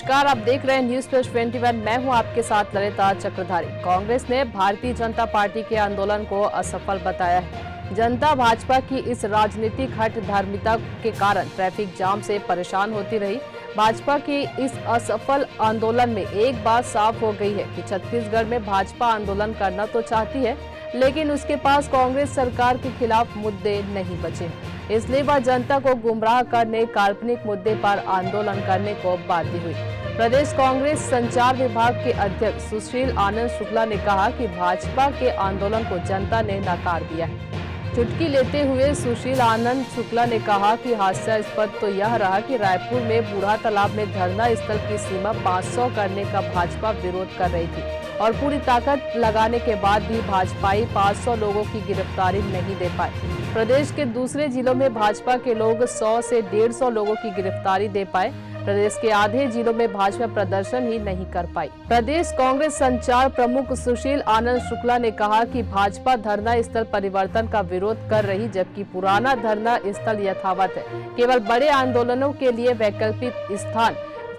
नमस्कार, आप देख रहे हैं न्यूज प्लस 21। मैं हूं आपके साथ ललिता चक्रधारी। कांग्रेस ने भारतीय जनता पार्टी के आंदोलन को असफल बताया है। जनता भाजपा की इस राजनीतिक हठधर्मिता के कारण ट्रैफिक जाम से परेशान होती रही। भाजपा के इस असफल आंदोलन में एक बात साफ हो गई है कि छत्तीसगढ़ में भाजपा आंदोलन करना तो चाहती है, लेकिन उसके पास कांग्रेस सरकार के खिलाफ मुद्दे नहीं बचे, इसलिए वह जनता को गुमराह करने, काल्पनिक मुद्दे पर आंदोलन करने को बाध्य हुई। प्रदेश कांग्रेस संचार विभाग के अध्यक्ष सुशील आनंद शुक्ला ने कहा कि भाजपा के आंदोलन को जनता ने नकार दिया है। चुटकी लेते हुए सुशील आनंद शुक्ला ने कहा कि हास्यास्पद तो यह रहा कि रायपुर में बूढ़ा तालाब में धरना स्थल की सीमा 500 करने का भाजपा विरोध कर रही थी और पूरी ताकत लगाने के बाद भी भाजपाई 500 लोगों की गिरफ्तारी नहीं दे पाए। प्रदेश के दूसरे जिलों में भाजपा के लोग 100 से 150 लोगों की गिरफ्तारी दे पाए। प्रदेश के आधे जिलों में भाजपा प्रदर्शन ही नहीं कर पाई। प्रदेश कांग्रेस संचार प्रमुख सुशील आनंद शुक्ला ने कहा कि भाजपा धरना स्थल परिवर्तन का विरोध कर रही, जबकि पुराना धरना स्थल यथावत है। केवल बड़े आंदोलनों के लिए वैकल्पिक स्थान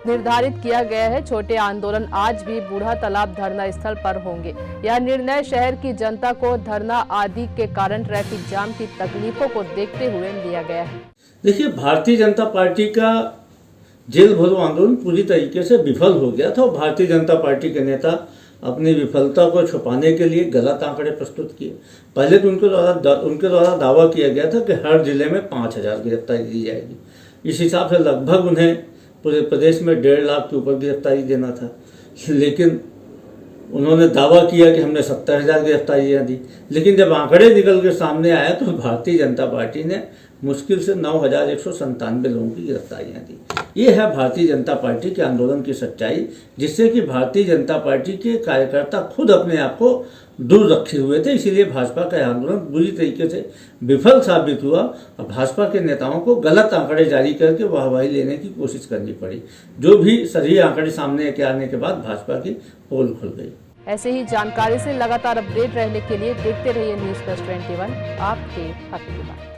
निर्धारित किया गया है। छोटे आंदोलन आज भी बूढ़ा तालाब धरना स्थल पर होंगे। यह निर्णय शहर की जनता को धरना आदि के कारण ट्रैफिक जाम की तकलीफों को देखते हुए लिया गया है। देखिए, भारतीय जनता पार्टी का जेल भरो आंदोलन पूरी तरीके से विफल हो गया था और भारतीय जनता पार्टी के नेता अपनी विफलता को छुपाने के लिए गलत आंकड़े प्रस्तुत किए। पहले तो उनके द्वारा दावा किया गया था कि हर जिले में 5000 गिरफ्तारी दी जाएगी। इस हिसाब से लगभग उन्हें पूरे प्रदेश में 1.5 लाख के ऊपर गिरफ्तारी देना था, लेकिन उन्होंने दावा किया कि हमने 70,000 गिरफ्तारियाँ दी। लेकिन जब आंकड़े निकल के सामने आए तो भारतीय जनता पार्टी ने मुश्किल से 9,197 लोगों की गिरफ्तारियाँ दी। ये है भारतीय जनता पार्टी के आंदोलन की सच्चाई, जिससे कि भारतीय जनता पार्टी के कार्यकर्ता खुद अपने आप को दूर रखे हुए थे। इसीलिए भाजपा का आंदोलन बुरी तरीके से विफल साबित हुआ और भाजपा के नेताओं को गलत आंकड़े जारी करके वाहवाही लेने की कोशिश करनी पड़ी। जो भी सही आंकड़े सामने आने के बाद भाजपा की पोल खुल गई। ऐसे ही जानकारी से लगातार अपडेट रहने के लिए देखते रहिए न्यूज प्लस 21, आपके हक की बात।